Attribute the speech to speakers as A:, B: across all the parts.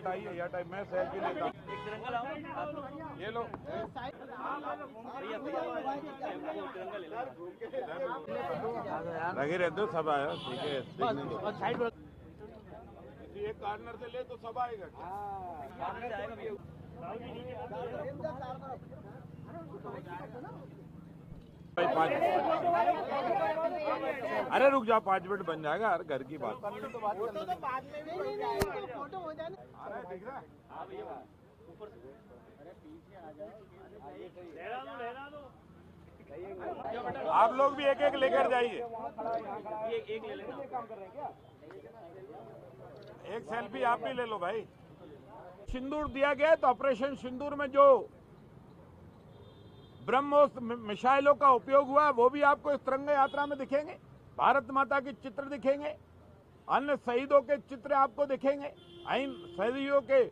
A: हटाइए, ये हटाइए, मैं सेल्फी लेता हूँ। ये लो, लगे रहते हो, सब आया, ठीक है, एक कार्नर से ले तो सब आएगा क्या? अरे रुक जाओ, 5 मिनट बन जाएगा, हर घर की बात। फोटो तो बाद में फोटो हो जाए। दिख रहा है? ऊपर से अरे पीछे आ जाओ, आप लोग भी एक एक लेकर जाइए। एक ले लेना, एक सेल्फी आप भी ले लो भाई। सिंदूर दिया गया है, तो ऑपरेशन सिंदूर में जो ब्रह्मोस मिसाइलों का उपयोग हुआ वो भी आपको इस तिरंगा यात्रा में दिखेंगे। भारत माता के चित्र दिखेंगे, अन्य शहीदों के चित्र आपको दिखेंगे, इन शहीदों के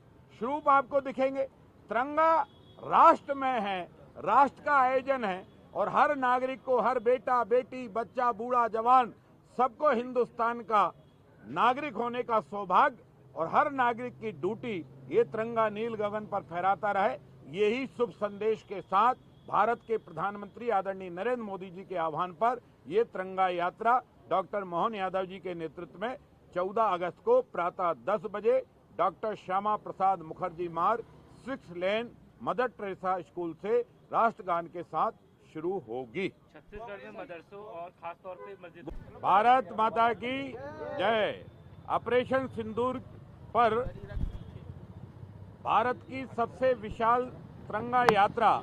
A: स्वरूप आपको दिखेंगे। तिरंगा राष्ट्र में है, राष्ट्र का आयोजन है, और हर नागरिक को, हर बेटा बेटी, बच्चा, बूढ़ा, जवान, सबको हिंदुस्तान का नागरिक होने का सौभाग्य और हर नागरिक की ड्यूटी ये तिरंगा नील गगन पर फहराता रहे। यही शुभ संदेश के साथ भारत के प्रधानमंत्री आदरणीय नरेंद्र मोदी जी के आह्वान पर ये तिरंगा यात्रा डॉक्टर मोहन यादव जी के नेतृत्व में 14 अगस्त को प्रातः 10 बजे डॉक्टर श्यामा प्रसाद मुखर्जी मार्ग 6 लेन मदर टेरेसा स्कूल से राष्ट्रगान के साथ शुरू होगी।
B: छत्तीसगढ़ में मदरसों और खासतौर पे मस्जिद।
A: भारत माता की जय। ऑपरेशन सिंदूर पर भारत की सबसे विशाल तिरंगा यात्रा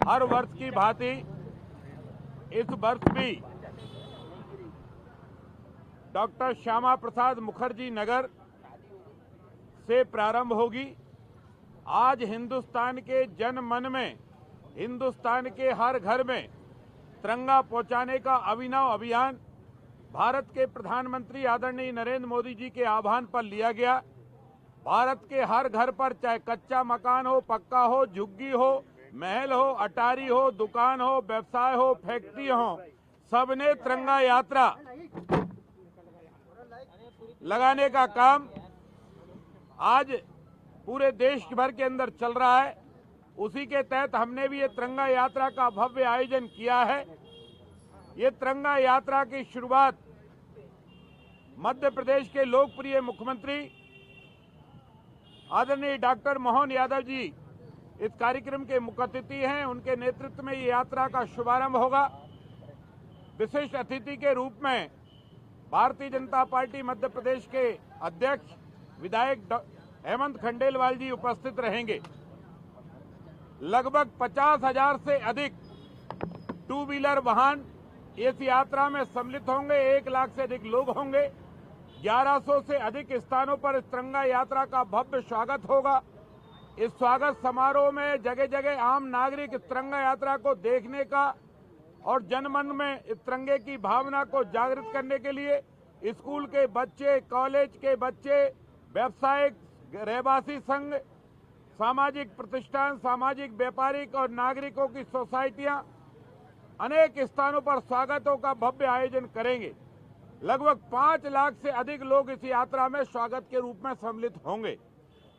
A: हर वर्ष की भांति इस वर्ष भी डॉक्टर श्यामा प्रसाद मुखर्जी नगर से प्रारंभ होगी। आज हिंदुस्तान के जन मन में, हिंदुस्तान के हर घर में तिरंगा पहुंचाने का अभिनव अभियान भारत के प्रधानमंत्री आदरणीय नरेंद्र मोदी जी के आह्वान पर लिया गया। भारत के हर घर पर, चाहे कच्चा मकान हो, पक्का हो, झुग्गी हो, महल हो, अटारी हो, दुकान हो, व्यवसाय हो, फैक्ट्री हो, सबने तिरंगा यात्रा लगाने का काम आज पूरे देश भर के अंदर चल रहा है। उसी के तहत हमने भी ये तिरंगा यात्रा का भव्य आयोजन किया है। ये तिरंगा यात्रा की शुरुआत मध्य प्रदेश के लोकप्रिय मुख्यमंत्री आदरणीय डॉक्टर मोहन यादव जी इस कार्यक्रम के मुख्य अतिथि हैं। उनके नेतृत्व में ये यात्रा का शुभारंभ होगा। विशिष्ट अतिथि के रूप में भारतीय जनता पार्टी मध्य प्रदेश के अध्यक्ष विधायक हेमंत खंडेलवाल जी उपस्थित रहेंगे। लगभग 50,000 से अधिक 2 व्हीलर वाहन इस यात्रा में सम्मिलित होंगे। 1 लाख से अधिक लोग होंगे। 1100 से अधिक स्थानों पर इस तिरंगा यात्रा का भव्य स्वागत होगा। इस स्वागत समारोह में जगह जगह आम नागरिक इस तिरंगा यात्रा को देखने का और जनमन में इस तिरंगे की भावना को जागृत करने के लिए स्कूल के बच्चे, कॉलेज के बच्चे, व्यावसायिक रहवासी संघ, सामाजिक प्रतिष्ठान, सामाजिक व्यापारिक और नागरिकों की सोसाइटियां अनेक स्थानों पर स्वागतों का भव्य आयोजन करेंगे। लगभग 5 लाख से अधिक लोग इस यात्रा में स्वागत के रूप में सम्मिलित होंगे।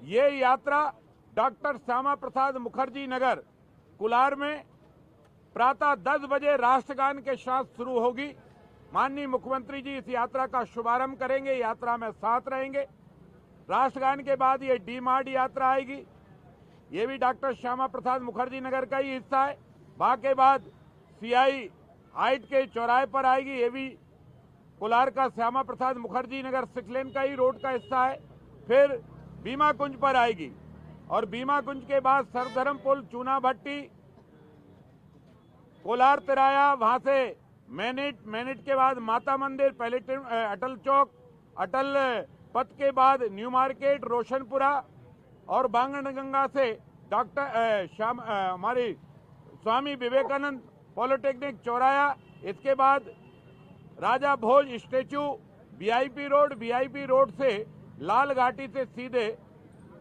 A: ये यात्रा डॉक्टर श्यामा प्रसाद मुखर्जी नगर कुलार में प्रातः 10 बजे राष्ट्रगान के साथ शुरू होगी। माननीय मुख्यमंत्री जी इस यात्रा का शुभारंभ करेंगे, यात्रा में साथ रहेंगे। राष्ट्रगान के बाद ये डी-मार्ट यात्रा आएगी। ये भी डॉक्टर श्यामा प्रसाद मुखर्जी नगर का ही हिस्सा है। वहां के बाद सीआई हाइट के चौराहे पर आएगी। ये भी कोलार का श्यामा प्रसाद मुखर्जी नगर 6 लेन का ही रोड का हिस्सा है। फिर बीमा कुंज पर आएगी और बीमा कुंज के बाद सरधर्म पुल, चूना भट्टी, कोलार तिराया, वहां से मैनिट के बाद माता मंदिर, अटल चौक, अटल पथ के बाद न्यू मार्केट, रोशनपुरा और बांगणगंगा से डॉक्टर हमारी स्वामी विवेकानंद पॉलिटेक्निक चौराया। इसके बाद राजा भोज स्टेचू, वीआईपी रोड से लाल घाटी से सीधे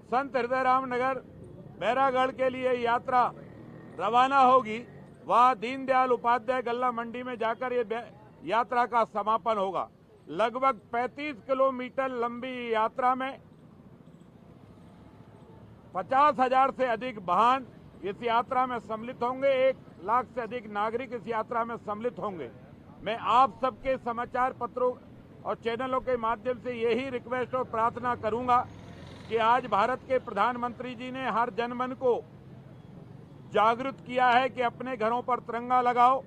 A: संत हृदयराम नगर बैरागढ़ के लिए यात्रा रवाना होगी। वहां दीनदयाल उपाध्याय गल्ला मंडी में जाकर ये यात्रा का समापन होगा। लगभग 35 किलोमीटर लंबी यात्रा में 50,000 से अधिक वाहन इस यात्रा में सम्मिलित होंगे। 1 लाख से अधिक नागरिक इस यात्रा में सम्मिलित होंगे। मैं आप सबके समाचार पत्रों और चैनलों के माध्यम से यही रिक्वेस्ट और प्रार्थना करूंगा कि आज भारत के प्रधानमंत्री जी ने हर जनमन को जागरूक किया है कि अपने घरों पर तिरंगा लगाओ।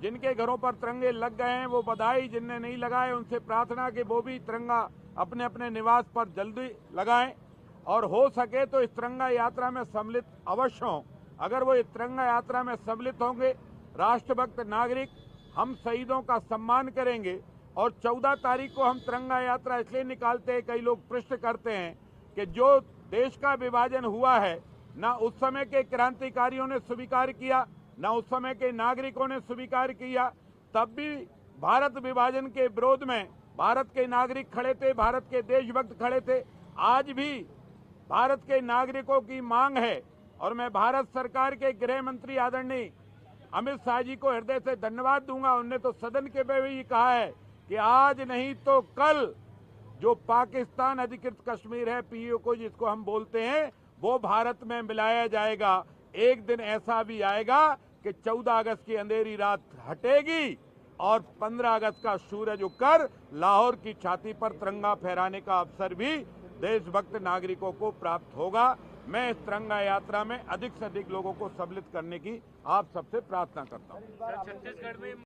A: जिनके घरों पर तिरंगे लग गए हैं वो बधाई, जिनने नहीं लगाए उनसे प्रार्थना कि वो भी तिरंगा अपने अपने निवास पर जल्दी लगाएं और हो सके तो इस तिरंगा यात्रा में सम्मिलित अवश्य हों। अगर वो इस तिरंगा यात्रा में सम्मिलित होंगे, राष्ट्रभक्त नागरिक, हम शहीदों का सम्मान करेंगे। और 14 तारीख को हम तिरंगा यात्रा इसलिए निकालते हैं, कई लोग प्रश्न करते हैं कि जो देश का विभाजन हुआ है ना उस समय के क्रांतिकारियों ने स्वीकार किया, ना उस समय के नागरिकों ने स्वीकार किया। तब भी भारत विभाजन के विरोध में भारत के नागरिक खड़े थे, भारत के देशभक्त खड़े थे। आज भी भारत के नागरिकों की मांग है और मैं भारत सरकार के गृह मंत्री आदरणीय अमित शाह जी को हृदय से धन्यवाद दूंगा। उन्होंने तो सदन के में भी कहा है कि आज नहीं तो कल जो पाकिस्तान अधिकृत कश्मीर है, पीओके जिसको हम बोलते हैं, वो भारत में मिलाया जाएगा। एक दिन ऐसा भी आएगा कि 14 अगस्त की अंधेरी रात हटेगी और 15 अगस्त का सूरज उगकर लाहौर की छाती पर तिरंगा फहराने का अवसर भी देशभक्त नागरिकों को प्राप्त होगा। मैं इस तिरंगा यात्रा में अधिक से अधिक लोगों को सम्मिलित करने की आप सबसे प्रार्थना करता हूं।
B: छत्तीसगढ़ में